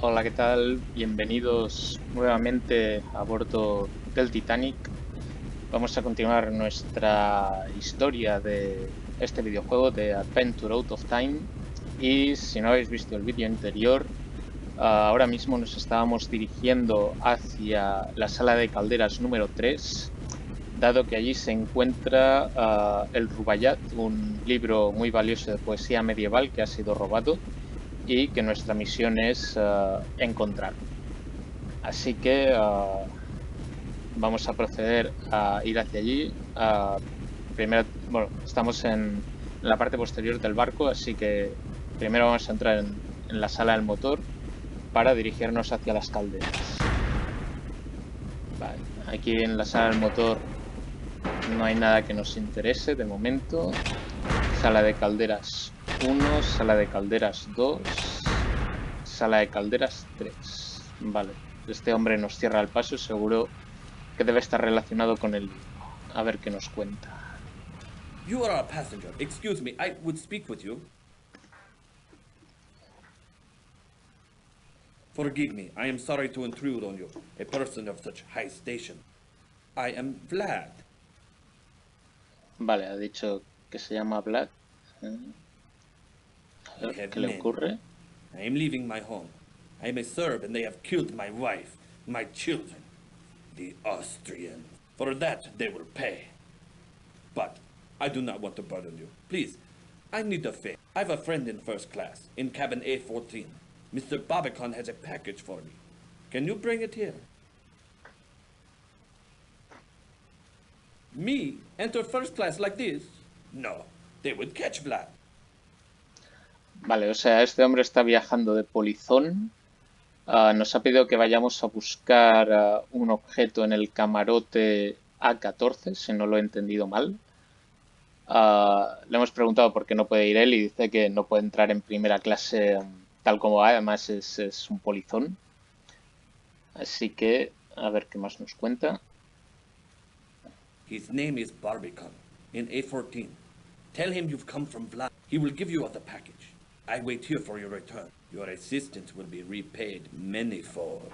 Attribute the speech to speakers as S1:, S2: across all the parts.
S1: Hola, ¿qué tal? Bienvenidos nuevamente a bordo del Titanic. Vamos a continuar nuestra historia de este videojuego de Adventure Out of Time. Y si no habéis visto el vídeo anterior, ahora mismo nos estábamos dirigiendo hacia la sala de calderas número 3, dado que allí se encuentra el Rubaiyat, un libro muy valioso de poesía medieval que ha sido robado y que nuestra misión es encontrarlo. Así que vamos a proceder a ir hacia allí. Primero, bueno, estamos en la parte posterior del barco, así que primero vamos a entrar en la sala del motor para dirigirnos hacia las calderas. Vale, aquí en la sala del motor no hay nada que nos interese de momento. Sala de calderas 1, sala de calderas 2, sala de calderas 3. Vale, este hombre nos cierra el paso, seguro que debe estar relacionado con el libro. A ver qué nos cuenta.
S2: You are a passenger. Excuse me, I would speak with you. Forgive me, I am sorry to intrude on you, a person of such high station. I am Vlad.
S1: Vale, ha dicho que se llama Black. A
S2: I
S1: ver
S2: have
S1: qué le
S2: men.
S1: ocurre.
S2: I am leaving my home. I am a Serb and they have killed my wife, my children. The Austrians. For that they will pay. But I do not want to burden you. Please, I need a favor. I have a friend in first class, in cabin A14. Mr. Babacon has a package for me. Can you bring it here? Me enter first class like this? No, they would catch Vlad.
S1: Vale, o sea, este hombre está viajando de polizón. Nos ha pedido que vayamos a buscar un objeto en el camarote A14, si no lo he entendido mal. Le hemos preguntado por qué no puede ir él y dice que no puede entrar en primera clase tal como va, además es un polizón. Así que a ver qué más nos cuenta.
S2: His name is Barbicon, in A14. Tell him you've come from Vlad. He will give you the package. I wait here for your return. Your assistance will be repaid manyfold.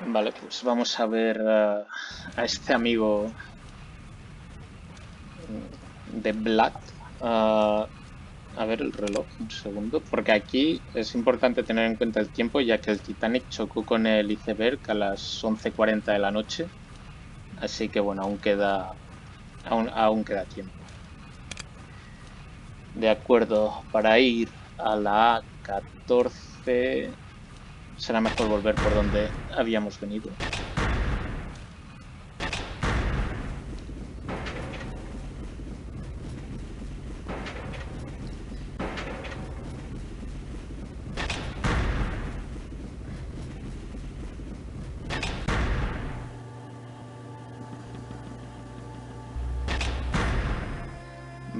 S1: Vale, pues vamos a ver a este amigo de Black. A ver el reloj, un segundo, porque aquí es importante tener en cuenta el tiempo, ya que el Titanic chocó con el iceberg a las 11:40 de la noche, así que bueno, aún queda tiempo. De acuerdo, para ir a la A14 será mejor volver por donde habíamos venido.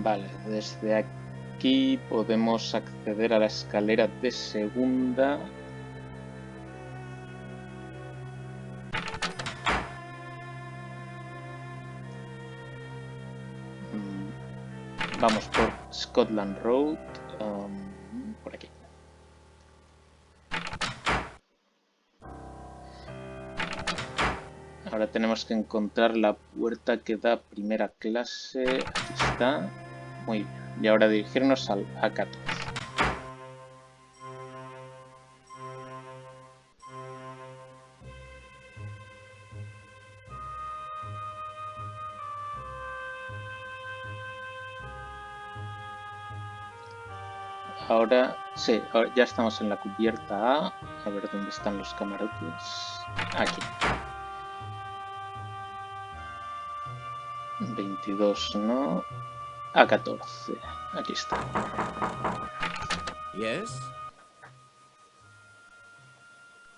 S1: Vale, desde aquí podemos acceder a la escalera de segunda. Vamos por Scotland Road, por aquí. Ahora tenemos que encontrar la puerta que da primera clase. Aquí está. Muy bien. Y ahora dirigirnos al A14. Ahora, sí, ya estamos en la cubierta A. A ver dónde están los camarotes. Aquí. 22 no. A14. Aquí está.
S3: Yes?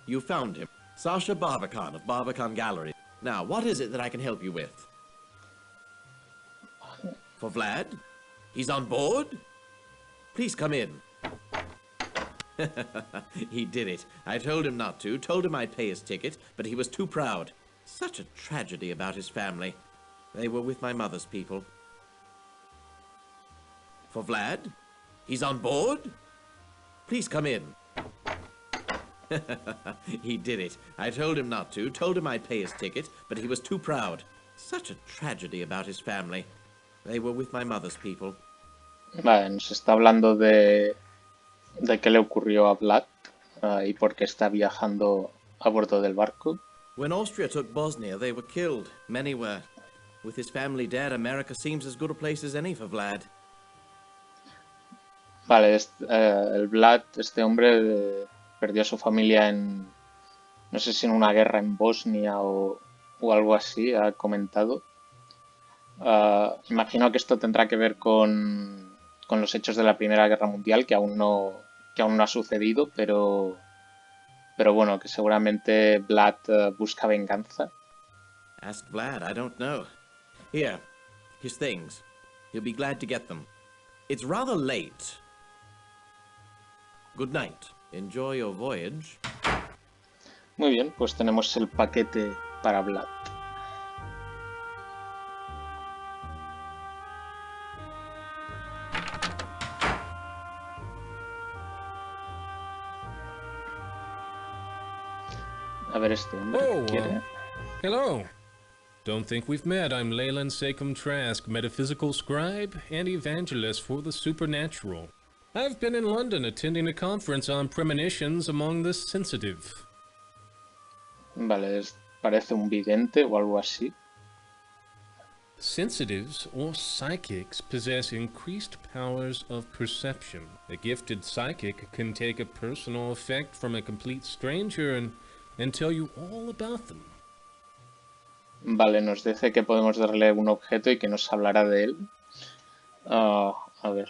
S3: You found him. Sasha Barbican of Barbican Gallery. Now, what is it that I can help you with? For Vlad? He's on board? Please come in. He did it. I told him not to, told him I'd pay his ticket, but he was too proud. Such a tragedy about his family. They were with my mother's people. For Vlad? He's on board? Please come in. He did it. I told him not to, told him I'd pay his ticket, but he was too proud. Such a tragedy about his family. They were with my mother's people.
S1: Vale, nos está hablando de qué le ocurrió a Vlad y por qué está viajando a bordo del barco.
S3: When Austria took Bosnia, they were killed. Many were. With his family dead, America seems as good a place as any for Vlad.
S1: Vale, el Vlad, este hombre, perdió a su familia en, no sé si en una guerra en Bosnia o algo así, ha comentado. Imagino que esto tendrá que ver con los hechos de la Primera Guerra Mundial, que aún no ha sucedido, pero bueno, que seguramente Vlad busca venganza.
S3: Ask Vlad, I don't know. Here, his things. He'll be glad to get them. It's rather late. Good night. Enjoy your voyage.
S1: Muy bien, pues tenemos el paquete para Vlad. A ver este hombre, ¿qué quiere?
S4: Hello. Don't think we've met. I'm Leyland Sekum Trask, metaphysical scribe and evangelist for the supernatural. I've been in London attending a conference on premonitions among the sensitive.
S1: Vale, parece un vidente o algo así.
S4: Sensitives or psychics possess increased powers of perception. A gifted psychic can take a personal effect from a complete stranger and tell you all about them.
S1: Vale, nos dice que podemos darle un objeto y que nos hablará de él. A ver.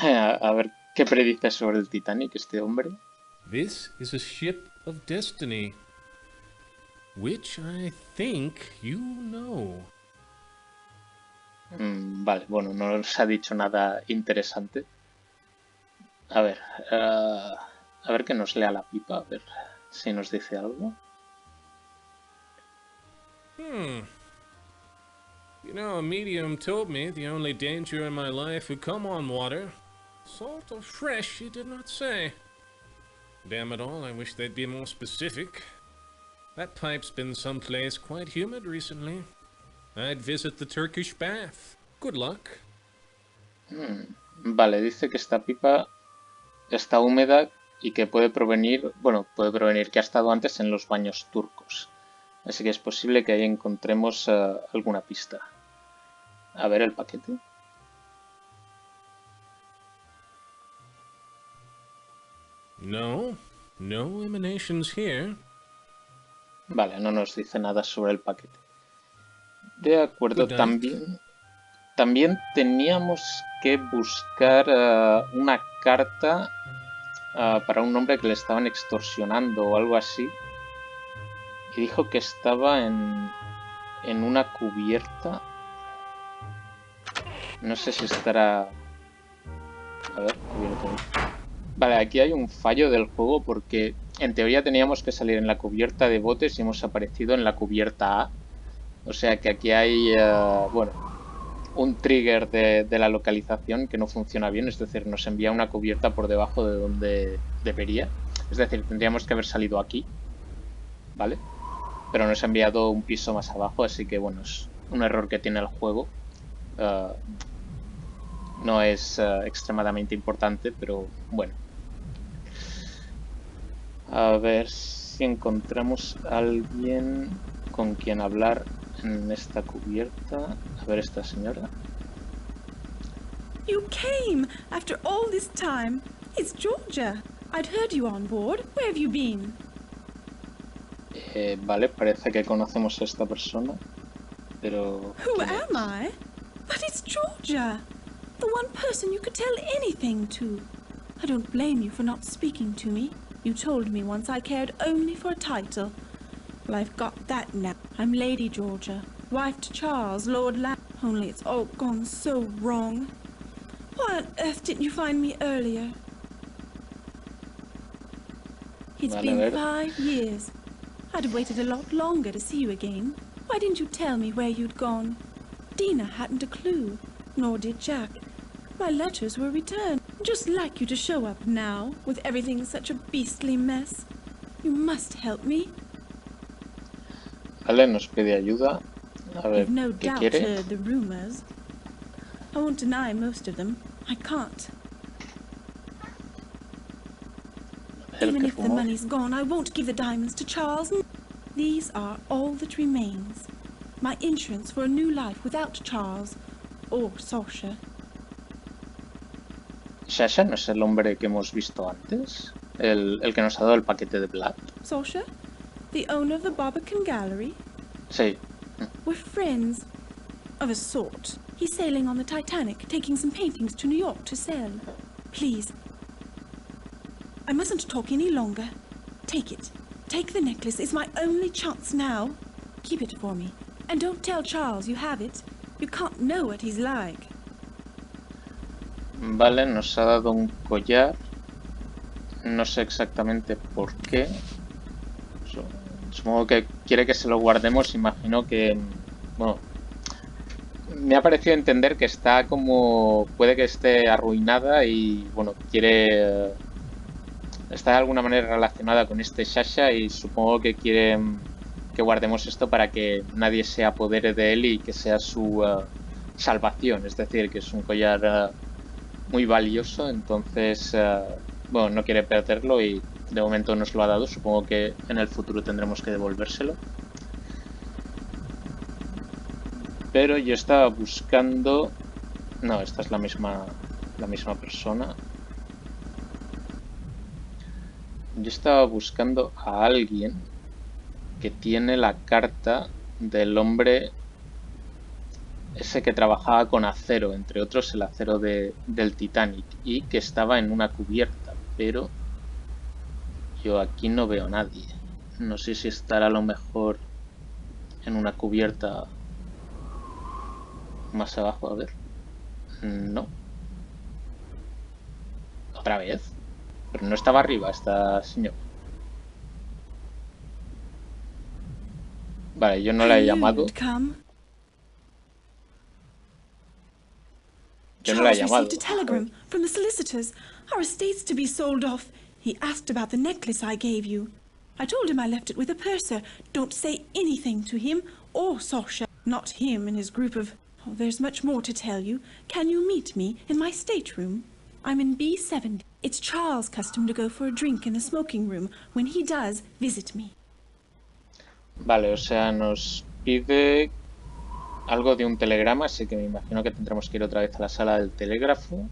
S1: A ver qué predice sobre el Titanic este hombre.
S4: This is a ship of destiny, which I think you know.
S1: Vale, bueno, no nos ha dicho nada interesante. A ver que nos lea la pipa, a ver si nos dice algo.
S4: You know, a medium told me the only danger in my life would come on water. Salt or fresh, he did not say. Damn it all, I wish they'd be more specific. That pipe's been someplace quite humid recently. I'd visit the Turkish bath. Good luck.
S1: Vale, dice que esta pipa está húmeda y que puede provenir que ha estado antes en los baños turcos. Así que es posible que ahí encontremos alguna pista. A ver el paquete.
S4: No emanations here.
S1: Vale, no nos dice nada sobre el paquete. De acuerdo, también teníamos que buscar una carta para un hombre que le estaban extorsionando o algo así. Y dijo que estaba en una cubierta. No sé si estará... A ver, cubierta. Vale, aquí hay un fallo del juego porque en teoría teníamos que salir en la cubierta de botes y hemos aparecido en la cubierta A. O sea que aquí hay, un trigger de la localización que no funciona bien. Es decir, nos envía una cubierta por debajo de donde debería. Es decir, tendríamos que haber salido aquí. ¿Vale? Pero nos ha enviado un piso más abajo, así que bueno, es un error que tiene el juego. No es extremadamente importante, pero bueno. A ver si encontramos a alguien con quien hablar en esta cubierta. A ver esta señora.
S5: You came after all this time. It's Georgia. I'd heard you on board. Where have you been?
S1: Vale, parece que conocemos a esta persona, pero...
S5: Who am I? But it's Georgia. The one person you could tell anything to. I don't blame you for not speaking to me. You told me once I cared only for a title. Well, I've got that now. I'm Lady Georgia, wife to Charles, Lord Only it's all gone so wrong. Why on earth didn't you find me earlier? It's been 5 years. I'd have waited a lot longer to see you again. Why didn't you tell me where you'd gone? Dina hadn't a clue. Nor did Jack. My letters were returned. Just like you to show up now, with everything such a beastly mess. You must help me.
S1: Vale, nos pide ayuda. A ver,
S5: You've no
S1: ¿qué
S5: doubt
S1: quiere?
S5: heard the rumors. I won't deny most of them. I can't.
S1: El
S5: Even
S1: que
S5: if the
S1: fumó.
S5: money's gone, I won't give the diamonds to Charles. These are all that remains. My insurance for a new life without Charles or Sasha.
S1: ¿Sasha no es el hombre que hemos visto antes? ¿El que nos ha dado el paquete de Blood?
S5: Sasha? The owner of the Barbican Gallery?
S1: Sí.
S5: We're friends. Of a sort. He's sailing on the Titanic, taking some paintings to New York to sell. Please. I mustn't talk any longer. Take it. Take the necklace. It's my only chance now. Keep it for me. And don't tell Charles you have it. You can't know what he's like.
S1: Vale, nos ha dado un collar. No sé exactamente por qué. Supongo que quiere que se lo guardemos. Imagino que... Bueno, me ha parecido entender que está como... Puede que esté arruinada y, bueno, quiere... Está de alguna manera relacionada con este Sasha y supongo que quiere que guardemos esto para que nadie se apodere de él y que sea su salvación. Es decir, que es un collar muy valioso, entonces, bueno, no quiere perderlo y de momento nos lo ha dado. Supongo que en el futuro tendremos que devolvérselo. Pero yo estaba buscando... No, esta es la misma persona. Yo estaba buscando a alguien que tiene la carta del hombre ese que trabajaba con acero, entre otros el acero del Titanic, y que estaba en una cubierta, pero yo aquí no veo a nadie. No sé si estará a lo mejor en una cubierta más abajo, a ver. No. ¿Otra vez? Pero no estaba arriba esta señora. Vale, yo no la he llamado. Yo no la he
S5: Charles
S1: llamado.
S5: received a telegram from the solicitors. Our estate's to be sold off. He asked about the necklace I gave you. I told him I left it with a purser. Don't say anything to him or Sasha. Not him and his group of... Oh, there's much more to tell you. Can you meet me in my stateroom? I'm in B70. It's Charles' custom to go for a drink in the smoking room. When he does, visit me.
S1: Vale, o sea, nos pide algo de un telegrama, así que me imagino que tendremos que ir otra vez a la sala del telégrafo.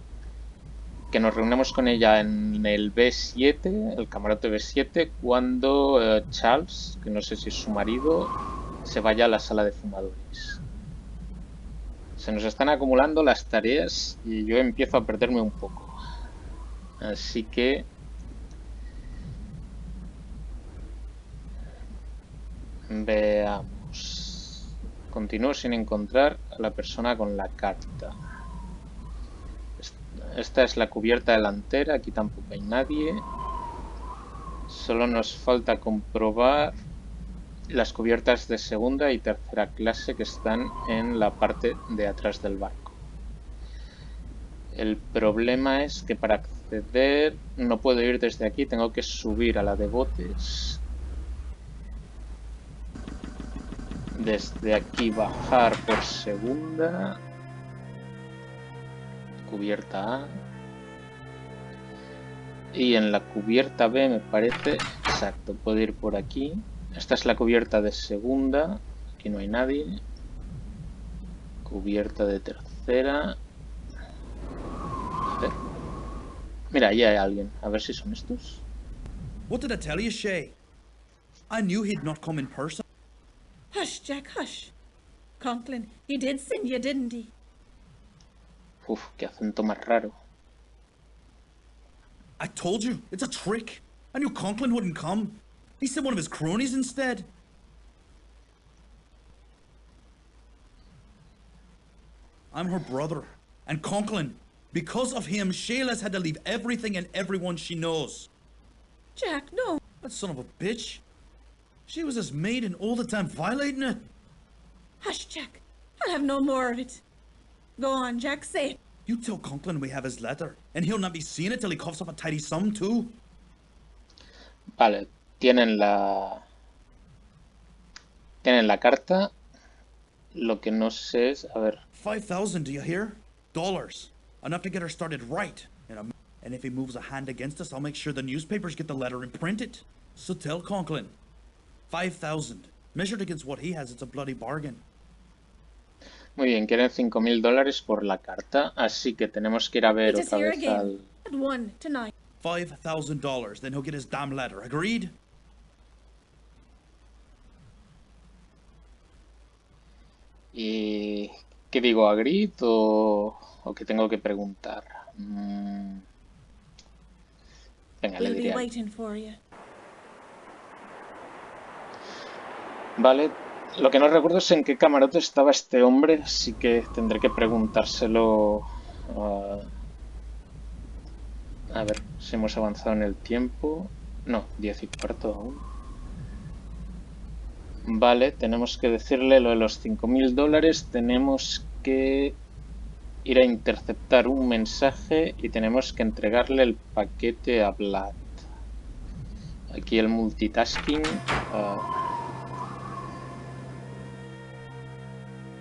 S1: Que nos reunamos con ella en el B7, el camarote B7, cuando Charles, que no sé si es su marido, se vaya a la sala de fumadores. Se nos están acumulando las tareas y yo empiezo a perderme un poco. Así que... Veamos. Continúo sin encontrar a la persona con la carta. Esta es la cubierta delantera, aquí tampoco hay nadie. Solo nos falta comprobar las cubiertas de segunda y tercera clase que están en la parte de atrás del barco. El problema es que para acceder no puedo ir desde aquí, tengo que subir a la de botes. Desde aquí bajar por segunda. Cubierta A. Y en la cubierta B me parece... Exacto, puedo ir por aquí. Esta es la cubierta de segunda. Aquí no hay nadie. Cubierta de tercera. A ver. Mira, ahí hay alguien. A ver si son estos.
S6: What did I tell you, Shay? I knew he'd not come in person.
S5: Hush, Jack, hush. Conklin, he did send you, didn't he?
S1: Uf, qué acento más raro.
S6: I told you, it's a trick. I knew Conklin wouldn't come. He sent one of his cronies instead. I'm her brother. And Conklin, because of him, Shayla's had to leave everything and everyone she knows.
S5: Jack, no.
S6: That son of a bitch. She was his maid and all the time violating it.
S5: Hush, Jack. I'll have no more of it. Go on, Jack, say it.
S6: You tell Conklin we have his letter, and he'll not be seeing it till he coughs up a tidy sum, too.
S1: Vale, tienen la carta. Lo que no sé es, a ver,
S6: 5,000, do you hear? Dollars. Enough to get her started right. And if he moves a hand against us, I'll make sure the newspapers get the letter and print it. So tell Conklin. 5,000. Measured against what he has, it's a bloody bargain.
S1: muy bien, quieren $5.000 por la carta, así que tenemos que ir a ver
S5: Meet us
S1: otra
S5: here
S1: vez
S5: again.
S1: al...
S5: At 1 tonight.
S6: $5,000, then he'll get his damn letter. Agreed?
S1: ¿Y qué digo? ¿Agreed o qué tengo que preguntar? Venga, le
S5: We'll be
S1: diré.
S5: waiting for you.
S1: Vale, lo que no recuerdo es en qué camarote estaba este hombre, así que tendré que preguntárselo. A ver si hemos avanzado en el tiempo. No, 10:15 aún. Vale, tenemos que decirle lo de los $5.000. Tenemos que ir a interceptar un mensaje y tenemos que entregarle el paquete a Vlad. Aquí el multitasking.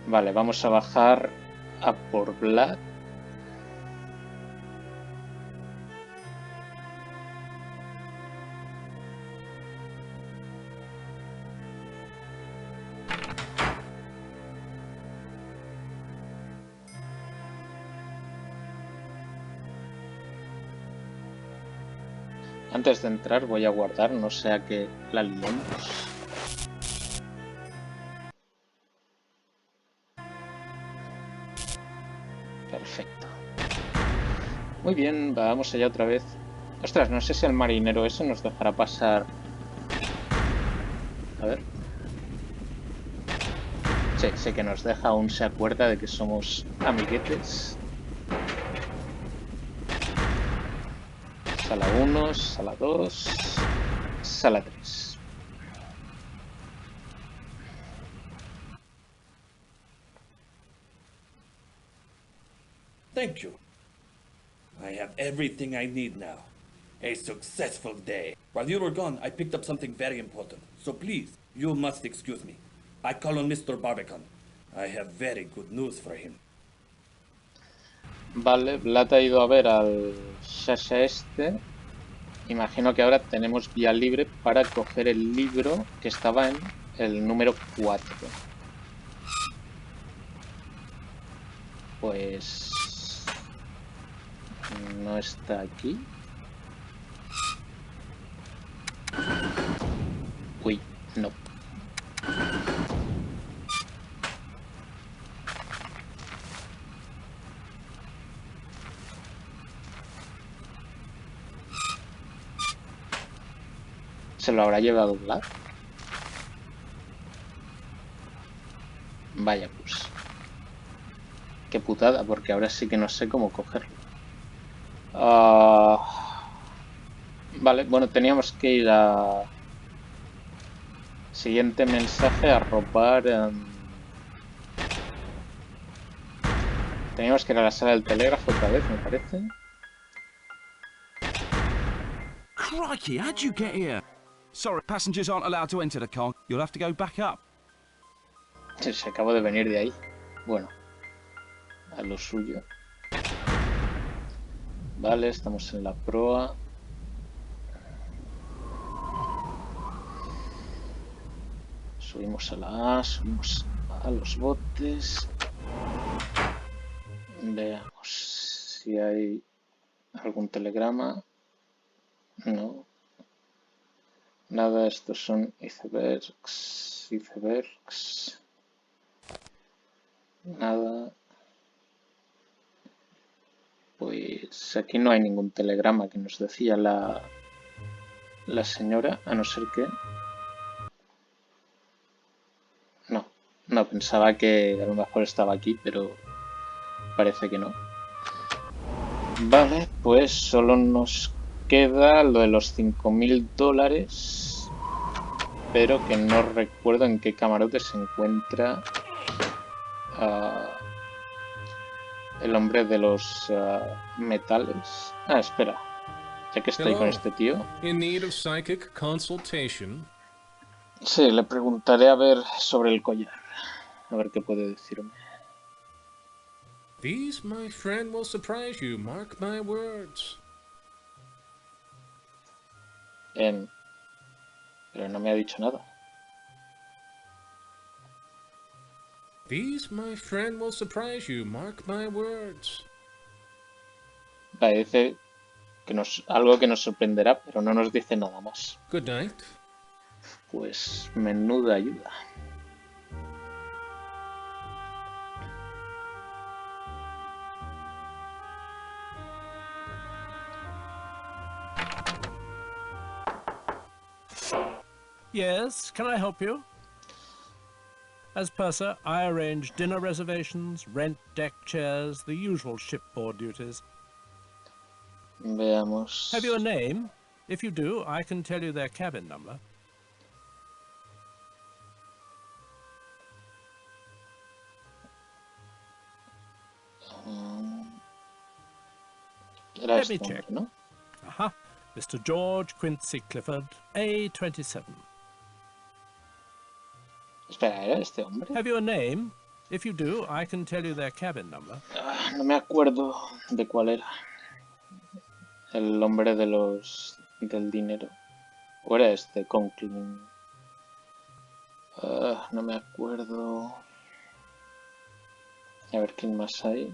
S1: Vale, vamos a bajar a por Vlad. Antes de entrar voy a guardar, no sea que la liemos. Perfecto. Muy bien, vamos allá otra vez. Ostras, no sé si el marinero ese nos dejará pasar. A ver. Sí, sé que nos deja, aún se acuerda de que somos amiguetes. Sala 1, sala 2, sala 3.
S2: Thank you. I have everything I need now. A successful day. While you were gone, I picked up something very important. So please, you must excuse me. I call on Mr. Barbican. I have very good news for him.
S1: Vale, Vlad ha ido a ver al Shasha este. Imagino que ahora tenemos vía libre para coger el libro que estaba en el número 4. Pues... no está aquí. Uy, no. ¿Se lo habrá llevado Vlad? Vaya pues. Qué putada, porque ahora sí que no sé cómo cogerlo. Vale, bueno, teníamos que ir a... Siguiente mensaje, a robar... Teníamos que ir a la sala del telégrafo otra vez, me parece.
S7: Crikey, how'd you get here? Sorry, passengers aren't allowed to enter the car. You'll have to go back up.
S1: Sí, se acabó de venir de ahí. Bueno, a lo suyo. Vale, estamos en la proa. Subimos a la A, subimos a los botes. Veamos si hay algún telegrama. No. Nada, estos son icebergs. Nada. Pues aquí no hay ningún telegrama que nos decía la señora, a no ser que... No, pensaba que a lo mejor estaba aquí, pero parece que no. Vale, pues solo nos queda lo de los $5.000, pero que no recuerdo en qué camarote se encuentra El hombre de los metales. Ah, espera. Ya que estoy con
S4: Hello.
S1: este tío.
S4: In need of psychic consultation?
S1: Sí, le preguntaré a ver sobre el collar. A ver qué puede decirme.
S4: These, my friend, will surprise you. Mark my words.
S1: Pero no me ha dicho nada.
S4: These, my friend, will surprise you. Mark my words.
S1: Vale, dice que algo que nos sorprenderá, pero no nos dice nada más.
S4: Good night.
S1: Pues menuda ayuda.
S8: Yes, can I help you? As purser, I arrange dinner reservations, rent deck chairs, the usual shipboard duties.
S1: Veamos.
S8: Have you a name? If you do, I can tell you their cabin number.
S1: Era
S8: Let me
S1: este
S8: check.
S1: hombre, ¿no?
S8: Aha. Mr. George Quincy Clifford, A27.
S1: Espera, ¿era este hombre?
S8: Have you a name? If you do, I can tell you their cabin number.
S1: No me acuerdo de cuál era. El hombre del dinero. ¿O era este, Conklin? No me acuerdo. A ver quién más hay.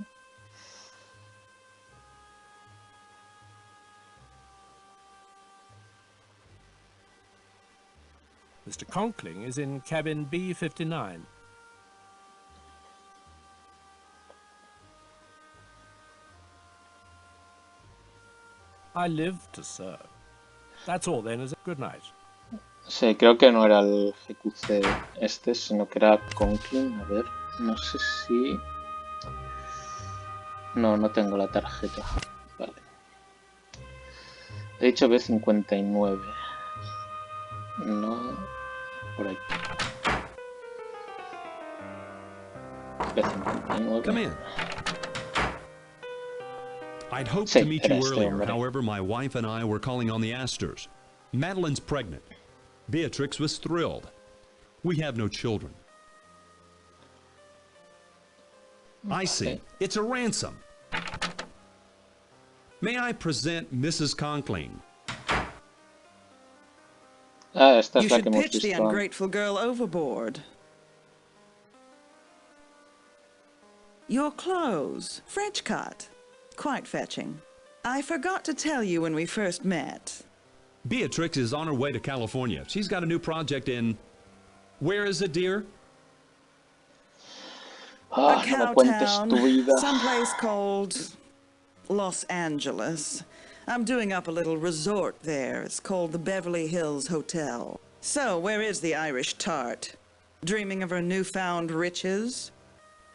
S8: Mr. Conkling is in cabin B59. I live to serve. That's all then, is it? Good night.
S1: Sí, creo que no era el GQC este, sino que era Conklin. A ver, no sé si... No tengo la tarjeta. Vale. He dicho B59. No... Por aquí. B59.
S9: Come in. I'd hoped
S1: Sí,
S9: to meet
S1: era
S9: you
S1: este
S9: earlier.
S1: hombre.
S9: However, my wife and I were calling on the Astors. Madeline's pregnant. Beatrix was thrilled. We have no children. I see. It's a ransom. May I present Mrs. Conkling?
S1: Ah, esta
S10: You
S1: es la
S10: should
S1: que hemos
S10: pitch the
S1: visto antes.
S10: ungrateful girl overboard. Your clothes, French cut, quite fetching. I forgot to tell you when we first met.
S9: Beatrix is on her way to California. She's got a new project in... Where is it, dear?
S1: Ah,
S10: A
S1: no me
S10: cow
S1: cuentes
S10: town,
S1: tu vida.
S10: someplace called Los Angeles. I'm doing up a little resort there. It's called the Beverly Hills Hotel. So, where is the Irish tart? Dreaming of her newfound riches?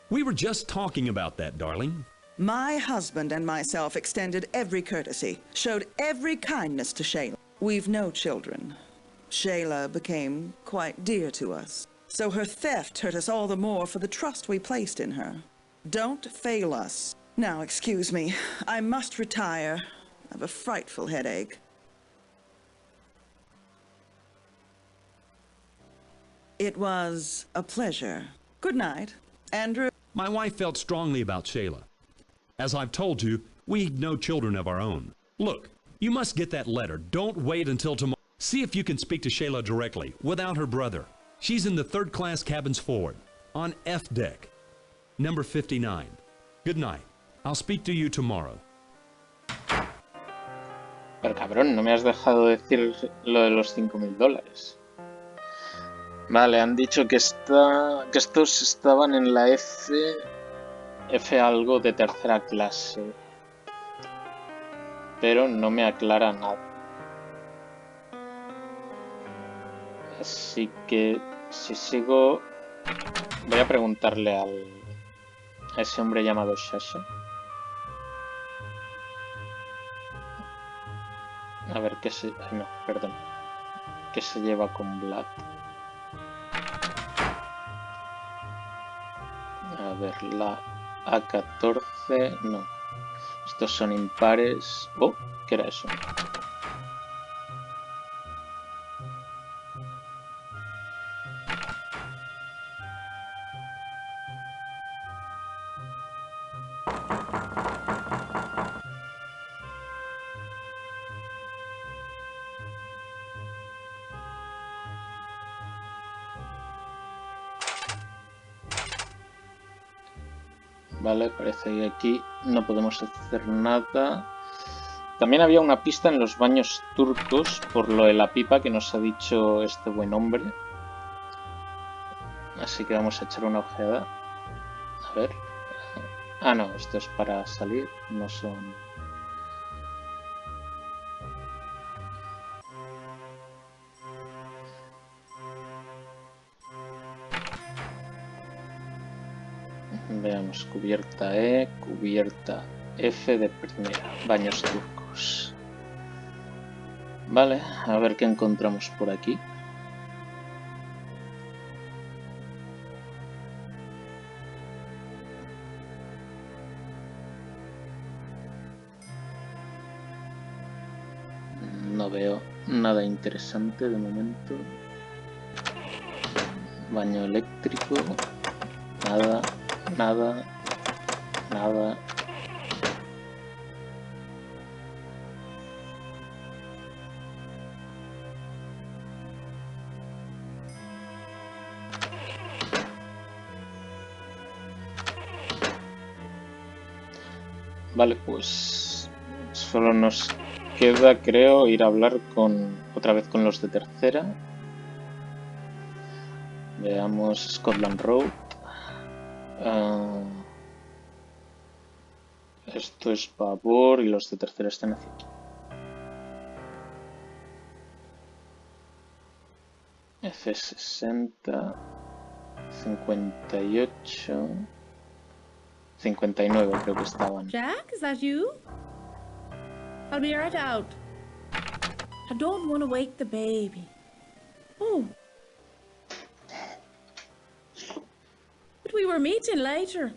S9: We were just talking about that, darling.
S10: My husband and myself extended every courtesy, showed every kindness to Shayla. We've no children. Shayla became quite dear to us. So her theft hurt us all the more for the trust we placed in her. Don't fail us. Now, excuse me. I must retire. I have a frightful headache. It was a pleasure. Good night. Andrew?
S9: My wife felt strongly about Shayla. As I've told you, we've no children of our own. Look, you must get that letter. Don't wait until tomorrow. See if you can speak to Shayla directly, without her brother. She's in the third-class cabins forward, on F deck, number 59. Good night. I'll speak to you tomorrow.
S1: Pero cabrón, no me has dejado decir lo de los $5.000. Vale, han dicho que estos estaban en la F algo de tercera clase. Pero no me aclara nada. Así que si sigo, voy a preguntarle a ese hombre llamado Shasha. A ver qué se... No, perdón. ¿Qué se lleva con Vlad? A ver, A14, no. Estos son impares. Oh, ¿qué era eso? Vale, parece que aquí no podemos hacer nada. También había una pista en los baños turcos por lo de la pipa que nos ha dicho este buen hombre. Así que vamos a echar una ojeada. A ver. Ah, no, esto es para salir, no son... Veamos, cubierta E, cubierta F de primera, baños turcos. Vale, a ver qué encontramos por aquí. No veo nada interesante de momento. Baño eléctrico, nada, nada, nada. Vale, pues solo nos queda, creo, ir a hablar otra vez con los de tercera. Veamos Scotland Road. Esto es babor y los de tercera están hacia aquí. F60, 58, 59 creo que estaban.
S5: Jack, is that you? I'll be right out. I don't want to wake the baby. Oh. But we were meeting later.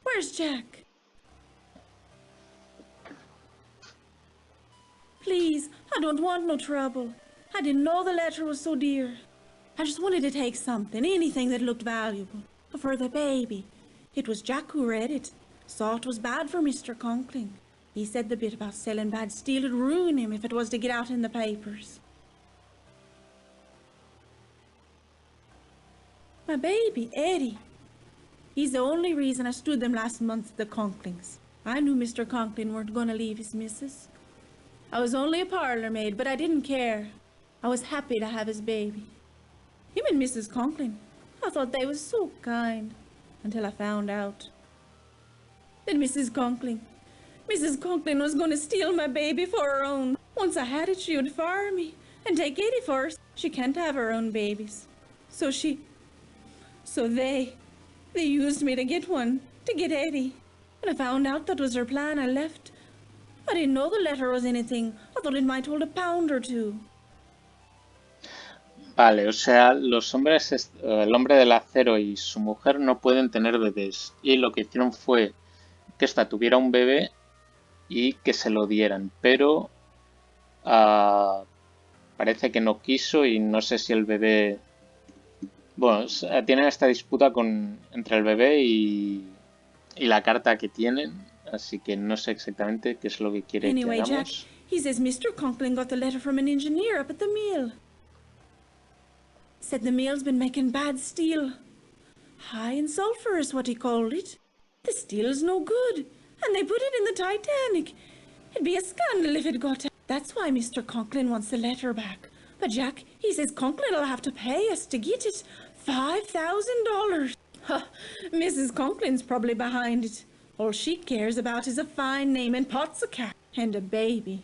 S5: Where's Jack? Please, I don't want no trouble. I didn't know the letter was so dear. I just wanted to take something, anything that looked valuable. For the baby. It was Jack who read it. Saw it was bad for Mr. Conkling. He said the bit about selling bad steel would ruin him if it was to get out in the papers. My baby, Eddie. He's the only reason I stood them last month, the Conklings. I knew Mr. Conkling weren't going to leave his missus. I was only a parlour maid, but I didn't care. I was happy to have his baby. Him and Mrs. Conkling, I thought they was so kind, until I found out. That Mrs. Conkling was going to steal my baby for her own. Once I had it, she would fire me and take Eddie first. She can't have her own babies. So they used me to get one, to get Eddie. When I found out that was her plan, I left. I didn't know the letter was anything. I thought it might hold a pound or two.
S1: Vale, o sea, los hombres, el hombre del acero y su mujer no pueden tener bebés. Y lo que hicieron fue que esta tuviera un bebé y que se lo dieran. Pero parece que no quiso y no sé si el bebé... Bueno, tienen esta disputa entre el bebé y la carta que tienen. Así que no sé exactamente qué es lo que quiere que hagamos.
S5: Jack, he says Mr. Conkling got the letter from an engineer up at the mill. Said the mill's been making bad steel. High in sulfur is what he called it. The steel's no good, and they put it in the Titanic. It'd be a scandal if it got out. That's why Mr. Conkling wants the letter back. But Jack, he says Conkling will have to pay us to get it. $5,000. Huh, Mrs. Conkling's probably behind it. All she cares about is a fine name and pots of cash and a baby.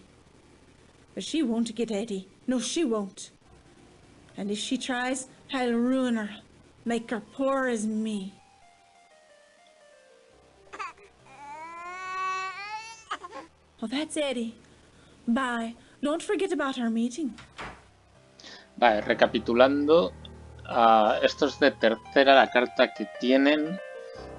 S5: But she won't get Eddie. No, she won't. And if she tries, I'll ruin her. Make her poor as me. Oh, that's Eddie. Bye. Don't forget about our meeting.
S1: Vale, recapitulando. Estos de tercera, la carta que tienen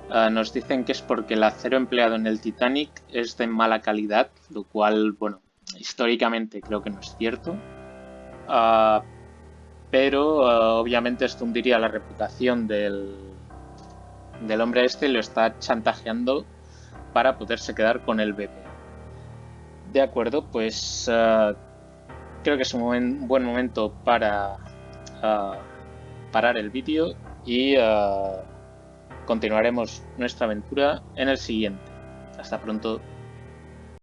S1: nos dicen que es porque el acero empleado en el Titanic es de mala calidad, lo cual, bueno, históricamente creo que no es cierto. Pero obviamente esto hundiría la reputación del hombre este y lo está chantajeando para poderse quedar con el bebé. De acuerdo, pues creo que es un buen momento para parar el vídeo y continuaremos nuestra aventura en el siguiente. Hasta pronto.